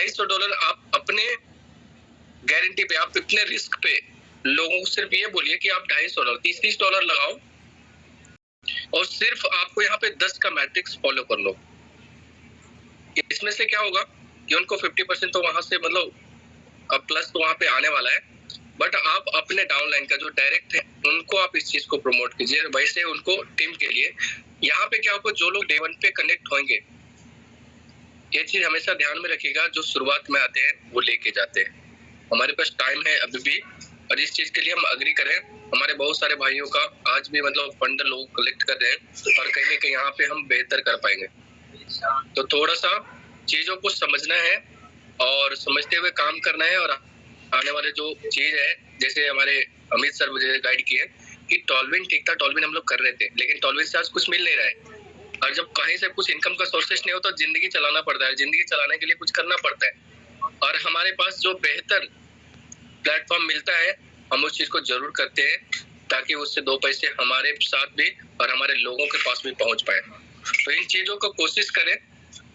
$250 आप अपने गारंटी पे, आप इतने रिस्क पे लोगों को सिर्फ ये बोलिए कि आप $250 $30 लगाओ और सिर्फ आपको यहाँ पे 10 का मैट्रिक्स फॉलो कर लो। इसमें से क्या होगा कि उनको 50% तो वहां से मतलब प्लस तो वहां पे आने वाला है, बट आप अपने डाउनलाइन का जो डायरेक्ट है उनको आप इस चीज को प्रमोट कीजिए। वैसे उनको टीम के लिए यहाँ पे क्या होगा, जो लोग डे 1 पे कनेक्ट होंगे, ये चीज हमेशा ध्यान में रखिएगा, जो शुरुआत में आते हैं वो लेके जाते हैं। हमारे पास टाइम है अभी भी, और इस चीज के लिए हम अग्री करें। हमारे बहुत सारे भाइयों का आज भी मतलब फंड लोग कलेक्ट कर रहे हैं और कहीं ना कहीं यहाँ पे हम बेहतर कर पाएंगे। तो थोड़ा सा चीजों को समझना है और समझते हुए काम करना है। और आने वाले जो चीज है, जैसे हमारे अमित सर मुझे गाइड किए कि टॉलविन ठीक था, टॉलविन हम लोग कर रहे थे, लेकिन टॉलविन से आज कुछ मिल नहीं रहा है। और जब कहीं से कुछ इनकम का सोर्सेस नहीं होता, जिंदगी चलाना पड़ता है, जिंदगी चलाने के लिए कुछ करना पड़ता है। और हमारे पास जो बेहतर प्लेटफॉर्म मिलता है हम उस चीज को जरूर करते हैं, ताकि उससे 2 पैसे हमारे साथ भी और हमारे लोगों के पास भी पहुंच पाए। तो इन चीजों को कोशिश करें।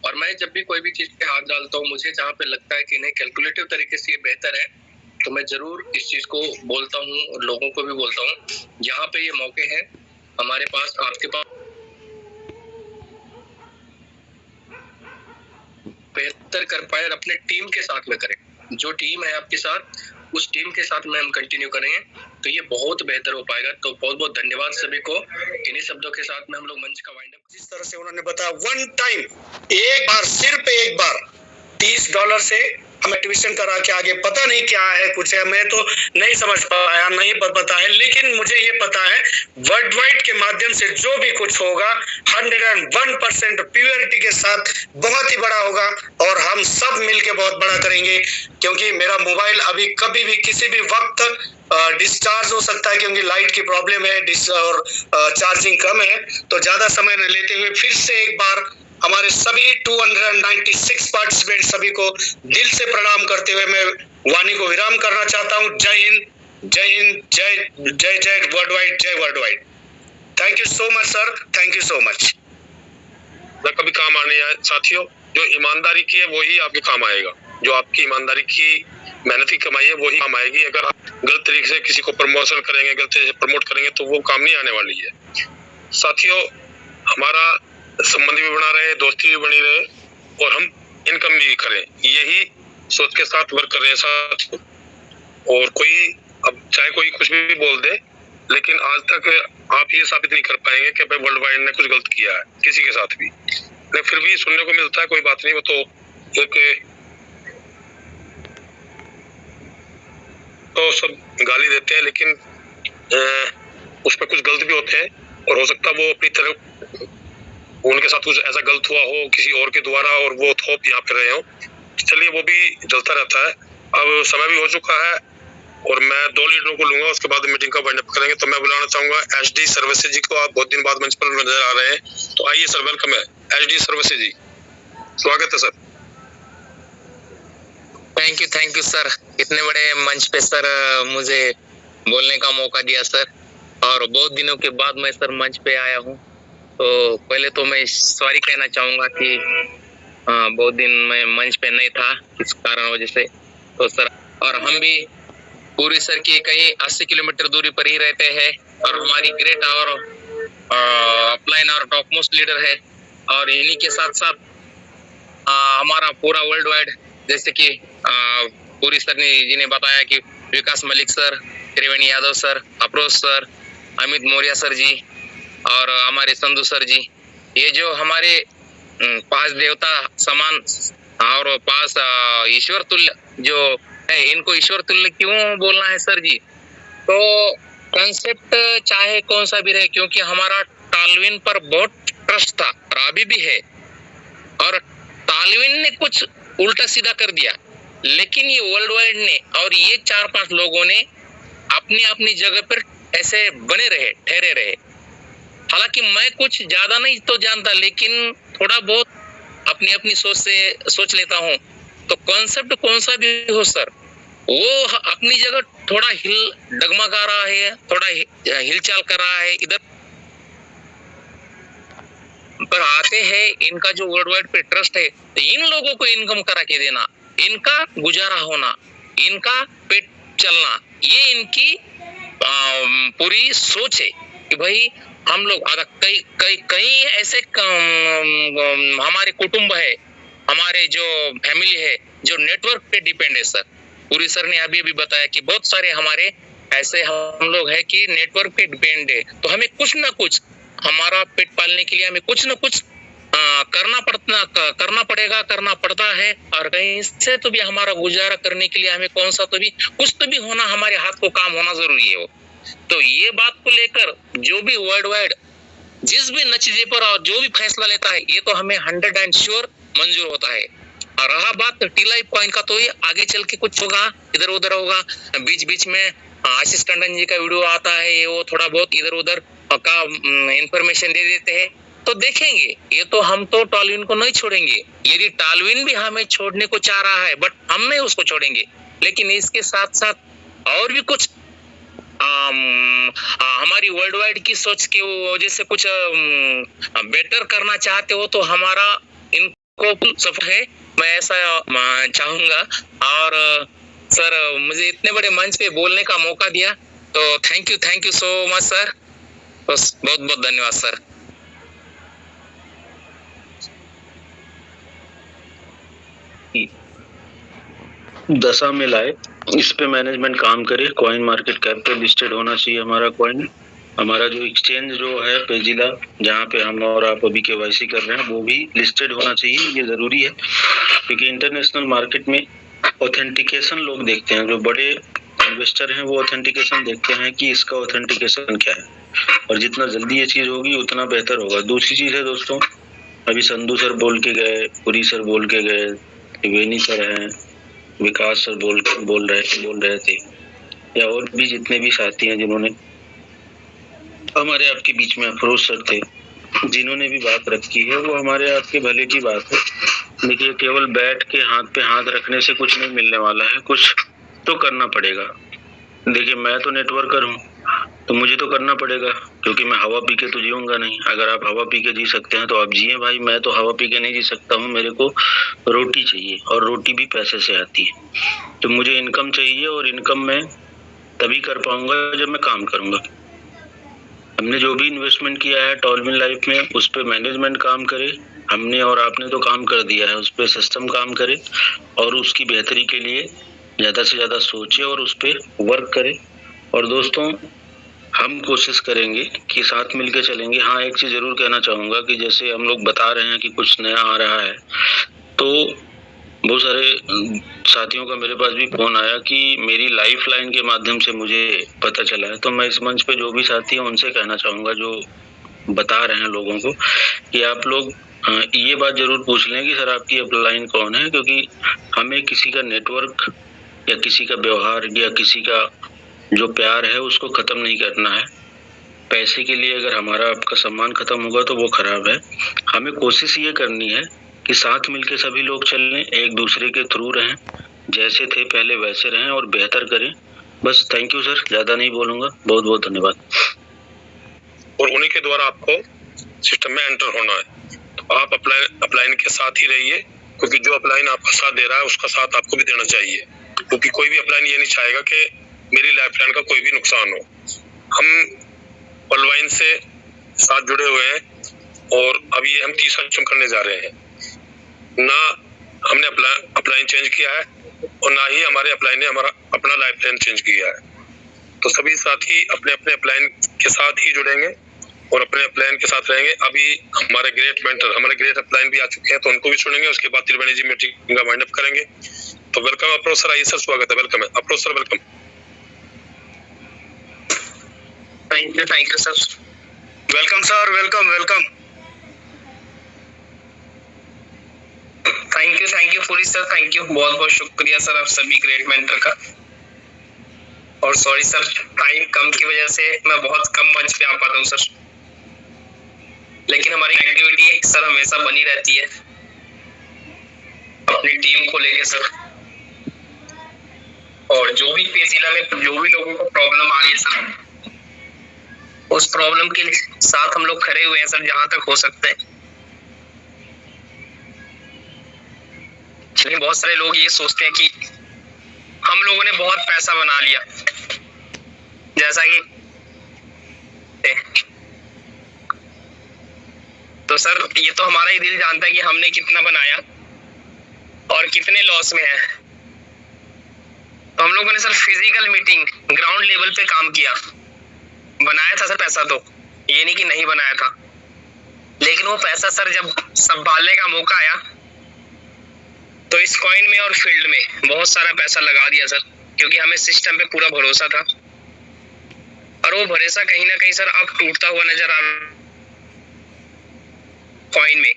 और मैं जब भी कोई भी चीज पे हाथ डालता हूँ, मुझे जहाँ पे लगता है कि नहीं कैलकुलेटिव तरीके से ये बेहतर है, तो मैं जरूर इस चीज को बोलता हूँ और लोगों को भी बोलता हूँ। यहाँ पे ये मौके हैं हमारे पास, आपके पास बेहतर कर पाए और अपने टीम के साथ में करें। जो टीम है आपके साथ, उस टीम के साथ में हम कंटिन्यू करेंगे तो ये बहुत बेहतर हो पाएगा। तो बहुत बहुत धन्यवाद सभी को। इन्हीं शब्दों के साथ में हम लोग मंच का वाइंड अप। जिस तरह से उन्होंने बताया, वन टाइम, एक बार, सिर्फ एक बार $30 से हमें ट्यूशन करा के आगे पता नहीं क्या है, कुछ है, मैं तो नहीं समझ पाया, नहीं पता है। लेकिन मुझे ये पता है वर्ल्ड वाइड के माध्यम से जो भी कुछ होगा 101% प्योरिटी के साथ बहुत ही बड़ा होगा और हम सब मिलके बहुत बड़ा करेंगे। क्योंकि मेरा मोबाइल अभी कभी भी किसी भी वक्त डिस्चार्ज हो सकता है, क्योंकि लाइट की प्रॉब्लम है और चार्जिंग कम है। तो ज्यादा समय न लेते हुए फिर से एक बार हमारे सभी 296 पार्टिसिपेंट सभी को दिल से प्रणाम करते हुए मैं वाणी को विराम करना चाहता हूं। जय हिंद, जय हिंद, जय जय जय वर्ल्ड वाइड, जय world wide. Thank you so much sir, thank you so much. कभी काम आने साथियों, जो ईमानदारी की है वही आपके काम आएगा। जो आपकी ईमानदारी की मेहनत की कमाई है वही काम आएगी। अगर आप गलत तरीके से किसी को प्रमोशन करेंगे, गलत तरीके से प्रमोट करेंगे तो वो काम नहीं आने वाली है। साथियों, हमारा संबंध भी बना रहे, दोस्ती भी बनी रहे और हम इनकम भी करें, यही सोच के साथ वर्क कर रहे हैं साथियों। और कोई अब चाहे कोई कुछ भी बोल दे, लेकिन आज तक आप ये साबित नहीं कर पाएंगे कि भाई वर्ल्ड वाइड ने कुछ गलत किया है किसी के साथ भी। लेकिन फिर भी सुनने को मिलता है, कोई बात नहीं, वो तो एक तो सब गाली देते हैं, लेकिन उसमें कुछ गलत भी होते हैं और हो सकता है वो अपनी तरफ उनके साथ कुछ ऐसा गलत हुआ हो किसी और के द्वारा और वो थोप यहाँ पे रहे हो। चलिए, वो भी चलता रहता है। अब समय भी हो चुका है और मैं 2 लीडरों को लूंगा, उसके बाद मीटिंग का वाइंड अप करेंगे। तो मैं बुलाना चाहूंगा HD सर्विसेज जी को। आप बहुत दिन बाद मंच पर नजर आ रहे हैं, तो आइए सर, वेलकम है HD सर्विसेज जी, स्वागत है सर। थैंक यू सर, इतने बड़े मंच पे सर मुझे बोलने का मौका दिया सर, और बहुत दिनों के बाद मैं सर मंच पे आया हूँ। तो पहले तो मैं सॉरी कहना चाहूंगा कि बहुत दिन मैं मंच पे नहीं था किस कारण वजह से। तो सर, और हम भी पूरी सर की कहीं 80 किलोमीटर दूरी पर ही रहते हैं और हमारी ग्रेट और अपलाइन और टॉप मोस्ट लीडर है। और इन्हीं के साथ साथ हमारा पूरा वर्ल्ड वाइड, जैसे कि पूरी सर जी ने बताया कि Vikas Malik sir, Triveni Yadav sir, Afroz sir, Amit Maurya sir ji और हमारे संधू सर जी, ये जो हमारे 5 देवता समान और 5 ईश्वर तुल्य जो है, इनको ईश्वर तुल्य क्यों बोलना है सर जी? तो कॉन्सेप्ट चाहे कौन सा भी रहे, क्योंकि हमारा टालविन पर बहुत ट्रस्ट था और अभी भी है, और टालविन ने कुछ उल्टा सीधा कर दिया, लेकिन ये वर्ल्ड वाइड ने और ये 4-5 लोगों ने अपनी अपनी जगह पर ऐसे बने रहे, ठहरे रहे। हालांकि मैं कुछ ज्यादा नहीं तो जानता, लेकिन थोड़ा बहुत अपनी अपनी सोच से सोच लेता हूँ। तो कॉन्सेप्ट कौन सा भी हो सर, वो अपनी जगह थोड़ा डगमगा रहा है, थोड़ा हिलचाल कर रहा है। इधर पर आते हैं, इनका जो वर्ल्ड वाइड पे ट्रस्ट है, तो इन लोगों को इनकम करा के देना, इनका गुजारा होना, इनका पेट चलना, ये इनकी पूरी सोच है कि भाई हम लोग कई ऐसे हमारे कुटुंब है, हमारे जो फैमिली है जो नेटवर्क पे डिपेंड है सर। पूरी सर ने अभी बताया कि बहुत सारे हमारे ऐसे हम लोग है कि नेटवर्क पे डिपेंड है, तो हमें कुछ ना कुछ हमारा पेट पालने के लिए हमें कुछ ना कुछ करना पड़ता है, और कहीं से तो भी हमारा गुजारा करने के लिए हमें कौन सा तो भी कुछ तो भी होना, हमारे हाथ को काम होना जरूरी है वो। तो ये बात को लेकर जो भी वर्ल्ड वाइड जिस भी नतीजे पर और जो भी फैसला लेता है, ये तो हमें 100% श्योर मंजूर होता है। और रहा बात टीलाइप कॉइन का, तो ये आगे चल के कुछ होगा, इधर उधर होगा, बीच बीच में आशीष टंडन जी का वीडियो आता है, ये वो थोड़ा बहुत इधर उधर का इंफॉर्मेशन दे देते हैं, तो देखेंगे। ये तो हम तो टॉलविन को नहीं छोड़ेंगे, यदि टॉलविन भी हमें छोड़ने को चाह रहा है, बट हम नहीं उसको छोड़ेंगे। लेकिन इसके साथ साथ और भी कुछ हमारी वर्ल्ड वाइड की सोच के वजह से कुछ बेटर करना चाहते हो, तो हमारा इनको सपोर्ट है, मैं ऐसा चाहूंगा। और सर मुझे इतने बड़े मंच पे बोलने का मौका दिया, तो thank you so much sir, बस बहुत बहुत धन्यवाद सर। दशा में लाए, इस पे मैनेजमेंट काम करे। कॉइन मार्केट कैप पे लिस्टेड होना चाहिए हमारा कॉइन। हमारा जो एक्सचेंज जो है पेजिला, जहाँ पे हम और आप अभी KYC कर रहे हैं, वो भी लिस्टेड होना चाहिए, ये जरूरी है। क्योंकि इंटरनेशनल मार्केट में ऑथेंटिकेशन लोग देखते हैं, जो बड़े इन्वेस्टर हैं वो ऑथेंटिकेशन देखते हैं कि इसका ऑथेंटिकेशन क्या है, और जितना जल्दी ये चीज होगी उतना बेहतर होगा। दूसरी चीज है दोस्तों, अभी संधू सर बोल के गए, पुरी सर बोल के गए, त्रिवेणी सर हैं, विकास सर बोल रहे थे, या और भी जितने भी साथी हैं जिन्होंने हमारे आपके बीच में, अफरोज सर थे, जिन्होंने भी बात रखी है, वो हमारे आपके भले की बात है। देखिए, केवल बैठ के हाथ पे हाथ रखने से कुछ नहीं मिलने वाला है, कुछ तो करना पड़ेगा। देखिए, मैं तो नेटवर्कर हूँ, तो मुझे तो करना पड़ेगा, क्योंकि मैं हवा पी के तो जीऊंगा नहीं। अगर आप हवा पी के जी सकते हैं तो आप जिए भाई, मैं तो हवा पी के नहीं जी सकता हूँ। मेरे को रोटी चाहिए, और रोटी भी पैसे से आती है। तो मुझे इनकम चाहिए, और इनकम मैं तभी कर पाऊंगा जब मैं काम करूंगा। हमने जो भी इन्वेस्टमेंट किया है टॉलविन लाइफ में, उस पर मैनेजमेंट काम करे। हमने और आपने तो काम कर दिया है, उस पर सिस्टम काम करे, और उसकी बेहतरी के लिए ज़्यादा से ज़्यादा सोचे और उस पर वर्क करे। और दोस्तों, हम कोशिश करेंगे कि साथ मिलके चलेंगे। हाँ, एक चीज़ ज़रूर कहना चाहूँगा कि जैसे हम लोग बता रहे हैं कि कुछ नया आ रहा है, तो बहुत सारे साथियों का मेरे पास भी फोन आया कि मेरी लाइफ लाइन के माध्यम से मुझे पता चला है। तो मैं इस मंच पे जो भी साथी हैं उनसे कहना चाहूँगा, जो बता रहे हैं लोगों को, कि आप लोग ये बात जरूर पूछ लें कि सर आपकी अपलाइन कौन है, क्योंकि हमें किसी का नेटवर्क या किसी का व्यवहार या किसी का जो प्यार है उसको खत्म नहीं करना है। पैसे के लिए अगर हमारा आपका सम्मान खत्म होगा तो वो खराब है। हमें कोशिश ये करनी है कि साथ मिलके सभी लोग चलें, एक दूसरे के थ्रू रहें, जैसे थे पहले वैसे रहें और बेहतर करें। बस थैंक यू सर, ज्यादा नहीं बोलूंगा, बहुत बहुत धन्यवाद। और उन्हीं के द्वारा आपको सिस्टम में एंटर होना है, तो आप अपलाइन के साथ ही रहिए, क्योंकि जो अपलाइन आपका साथ दे रहा है उसका साथ आपको भी देना चाहिए। क्योंकि कोई भी अपलाइन ये नहीं चाहेगा कि मेरी लाइफ लाइन का कोई भी नुकसान हो। हम अपलाइन से साथ जुड़े हुए हैं, और अभी हम 30 खत्म करने जा रहे हैं। ना हमने अपलाइन चेंज किया है, और ना ही हमारे अपलाइन ने हमारा अपना लाइफ लाइन चेंज किया है। तो सभी साथी अपने अपने अपलाइन के साथ ही जुड़ेंगे और अपने अपलाइन के साथ रहेंगे। अभी हमारे ग्रेट मेंटर, हमारे ग्रेट अपलाइन भी आ चुके हैं, तो उनको भी सुनेंगे। उसके बाद त्रिवेणी जी मीटिंग का वाइंड अप करेंगे। तो वेलकम अप्रोच सर, आइए सर, स्वागत है, वेलकम है approach sir, welcome. Thank you sir, welcome sir, welcome. Thank you पूरी सर, थैंक यू, बहुत बहुत शुक्रिया सर आप सभी ग्रेट मेंटर का। और सॉरी सर, टाइम कम की वजह से मैं बहुत कम मंच पे आ पाता हूँ सर, लेकिन हमारी एक्टिविटी सर हमेशा बनी रहती है अपनी टीम को लेके सर। और जो भी पेजिला में जो भी लोगों को प्रॉब्लम आ रही है सर, उस प्रॉब्लम के साथ हम लोग खड़े हुए हैं सर, जहां तक हो सकते हैं। लेकिन बहुत सारे लोग ये सोचते हैं कि हम लोगों ने बहुत पैसा बना लिया, जैसा कि तो सर ये तो हमारा ही दिल जानता है कि हमने कितना बनाया और कितने लॉस में है। तो हम लोगों ने sir physical meeting ground level पे काम किया, बनाया था सर पैसा, तो ये नहीं कि नहीं बनाया था, लेकिन वो पैसा सर जब संभालने का मौका आया तो इस कॉइन में और फील्ड में बहुत सारा पैसा लगा दिया सर, क्योंकि हमें सिस्टम पे पूरा भरोसा था। और वो भरोसा कहीं ना कहीं सर अब टूटता हुआ नजर आ रहा कॉइन में,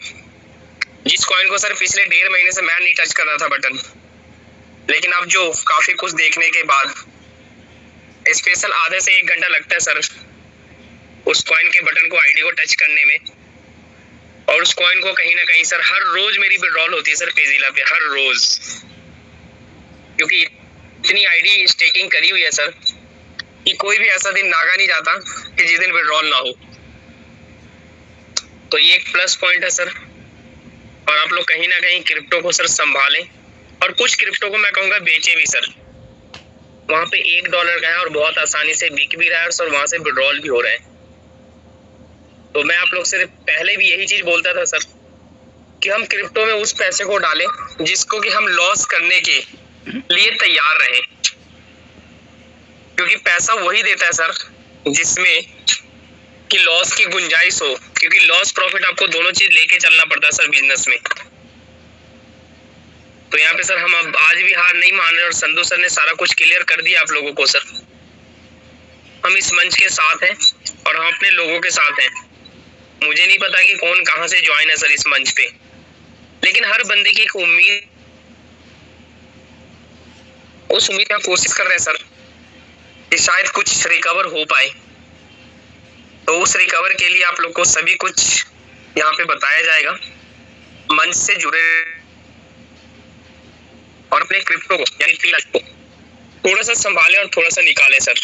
जिस कॉइन को सर पिछले 1.5 महीने से मैं नहीं टच कर रहा था बटन, लेकिन अब जो काफी कुछ देखने के बाद स्पेशल आधे से 1 घंटा लगता है सर उस कॉइन के बटन को, आईडी को टच करने में। और उस कॉइन को कहीं ना कहीं सर हर रोज मेरी विड्रॉल होती है सर पेजिला पे, हर रोज, क्योंकि इतनी आईडी स्टेकिंग करी हुई है सर कि कोई भी ऐसा दिन नागा नहीं जाता कि जिस दिन विड्रॉल ना हो। तो ये एक प्लस पॉइंट है सर। और आप लोग कहीं ना कहीं क्रिप्टो को सर संभालें, और कुछ क्रिप्टो को मैं कहूँगा बेचे भी सर। वहाँ पे $1 का है और बहुत आसानी से बिक भी रहा है और वहां से विड्रॉल भी हो रहा है। तो मैं आप लोग से पहले भी यही चीज बोलता था सर कि हम क्रिप्टो में उस पैसे को डालें जिसको कि हम लॉस करने के लिए तैयार रहें, क्योंकि पैसा वही देता है सर जिसमें कि लॉस की गुंजाइश हो, क्योंकि लॉस प्रॉफिट आपको दोनों चीज लेके चलना पड़ता है सर बिजनेस में। तो यहाँ पे सर हम अब आज भी हार नहीं मान रहे और संधू सर ने सारा कुछ क्लियर कर दिया आप लोगों को सर। हम इस मंच के साथ हैं और हम अपने लोगों के साथ हैं। मुझे नहीं पता कि कौन कहां से ज्वाइन है सर इस मंच पे, लेकिन हर बंदे की एक उम्मीद, उस उम्मीद का कोशिश कर रहे हैं सर कि शायद कुछ रिकवर हो पाए। तो उस रिकवर के लिए आप लोग को सभी कुछ यहाँ पे बताया जाएगा। मंच से जुड़े और अपने क्रिप्टो को यानी टीला को थोड़ा सा संभालें और थोड़ा सा निकालें सर।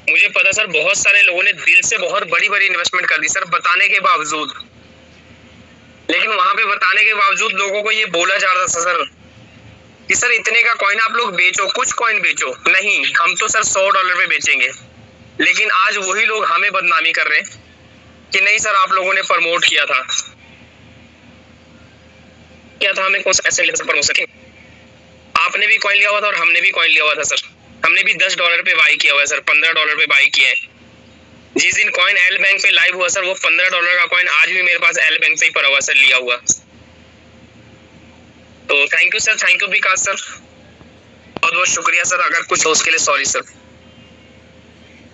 मुझे पता सर बहुत सारे लोगों ने दिल से बहुत बड़ी बड़ी इन्वेस्टमेंट कर दी सर बताने के बावजूद, लेकिन वहां पे बताने के बावजूद लोगों को ये बोला जा रहा था सर कि सर इतने का कॉइन आप लोग बेचो, कुछ कॉइन बेचो। नहीं, हम तो सर $100 पे बेचेंगे। लेकिन आज वही लोग हमें बदनामी कर रहे हैं कि नहीं सर आप लोगों ने प्रमोट किया था। क्या था, हमें कौन सा ऐसे प्रमोट सके? आपने भी कॉइन लिया हुआ था और हमने भी कॉइन लिया हुआ था सर। हमने भी $10 पे बाई किया हुआ है सर, $15 पे बाई किया है। जिस दिन कॉइन एल बैंक पे लाइव हुआ सर, वो $15 का कॉइन आज भी मेरे पास एल बैंक पे ही पड़ा हुआ सर, लिया हुआ। तो thank you sir, thank you Vikas sir, बहुत बहुत शुक्रिया सर। अगर कुछ हो उसके लिए sorry sir.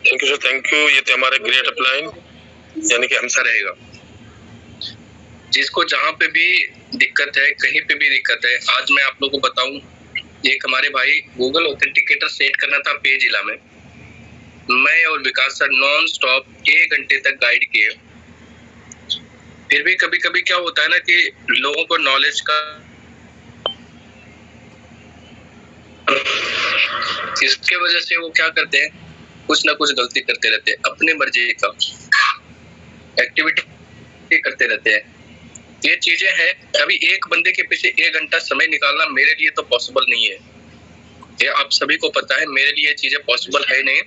Thank you sir, thank you. ये तो हमारे ग्रेट अपलाइन यानी कि हमसा रहेगा। जिसको जहाँ पे भी दिक्कत है, कहीं पे भी दिक्कत है, आज मैं आप लोगों को बताऊं, एक हमारे भाई गूगल ऑथेंटिकेटर सेट करना था पेजिला में, मैं और विकास सर नॉन स्टॉप 1 घंटे तक गाइड किए। फिर भी कभी कभी क्या होता है ना कि लोगों को नॉलेज का, इसके वजह से वो क्या करते हैं, कुछ ना कुछ गलती करते रहते हैं, अपने मर्जी का एक्टिविटी करते रहते हैं। ये चीजें हैं, अभी एक बंदे के पीछे 1 घंटा समय निकालना मेरे लिए तो पॉसिबल नहीं है, ये आप सभी को पता है। मेरे लिए चीजें पॉसिबल है नहीं,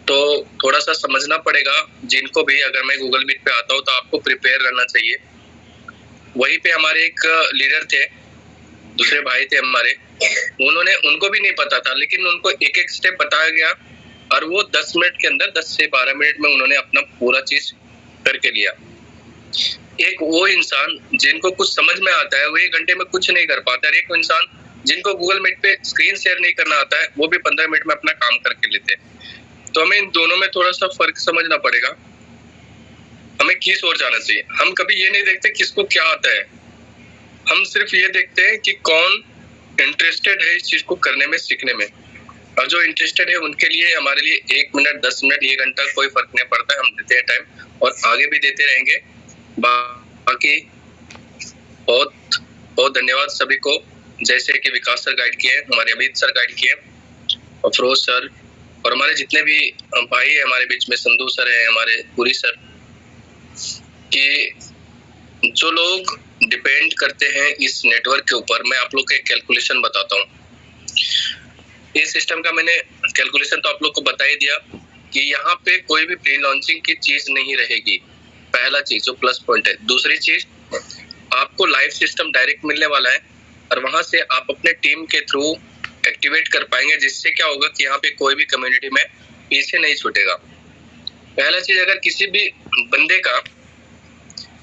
तो थोड़ा सा समझना पड़ेगा जिनको भी। अगर मैं गूगल मीट पे आता हूँ तो आपको प्रिपेयर रहना चाहिए। वहीं पे हमारे एक लीडर थे, दूसरे भाई थे हमारे, उनको भी नहीं पता था, लेकिन उनको एक एक स्टेप बताया गया और वो 10 मिनट के अंदर, 10 से 12 मिनट में उन्होंने अपना पूरा चीज करके लिया। एक वो इंसान जिनको कुछ समझ में आता है वो 1 घंटे में कुछ नहीं कर पाता है। एक वो इंसान जिनको गूगल मीट पे स्क्रीन शेयर नहीं करना आता है, वो भी 15 मिनट में अपना काम करके लेते हैं। तो हमें इन दोनों में थोड़ा सा फर्क समझना पड़ेगा, हमें किस ओर जाना चाहिए। हम कभी ये नहीं देखते किसको क्या आता है, हम सिर्फ ये देखते हैं कि कौन इंटरेस्टेड है इस चीज को करने में, सीखने में। और जो इंटरेस्टेड है उनके लिए, हमारे लिए 1 मिनट, 10 मिनट, 1 घंटा कोई फर्क नहीं पड़ता है। हम देते हैं टाइम और आगे भी देते रहेंगे। बाकी बहुत बहुत धन्यवाद सभी को, जैसे कि विकास सर गाइड किए, हमारे अमित सर गाइड किए, और फिरोज सर, और हमारे जितने भी भाई है हमारे बीच में, संधू सर है, हमारे पुरी सर, कि जो लोग डिपेंड करते हैं इस नेटवर्क के ऊपर। मैं आप लोग को एक कैलकुलेशन बताता हूँ। इस सिस्टम का मैंने कैलकुलेशन तो आप लोग को बता ही दिया कि यहाँ पे कोई भी प्री लॉन्चिंग की चीज नहीं रहेगी, पहला चीज जो प्लस पॉइंट है। दूसरी चीज, आपको लाइव सिस्टम डायरेक्ट मिलने वाला है और वहां से आप अपने टीम के थ्रू एक्टिवेट कर पाएंगे, जिससे क्या होगा कि यहाँ पे कोई भी कम्युनिटी में पीछे नहीं छूटेगा। पहला चीज, अगर किसी भी बंदे का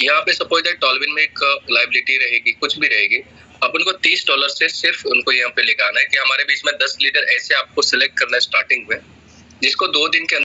यहाँ पे सपोज दैट टॉलविन में एक लाइबिलिटी रहेगी, कुछ भी रहेगी, आप उनको $30 से सिर्फ उनको यहाँ पे लेकर आना है कि हमारे बीच में 10 लीडर ऐसे आपको सिलेक्ट करना है स्टार्टिंग में, जिसको 2 दिन के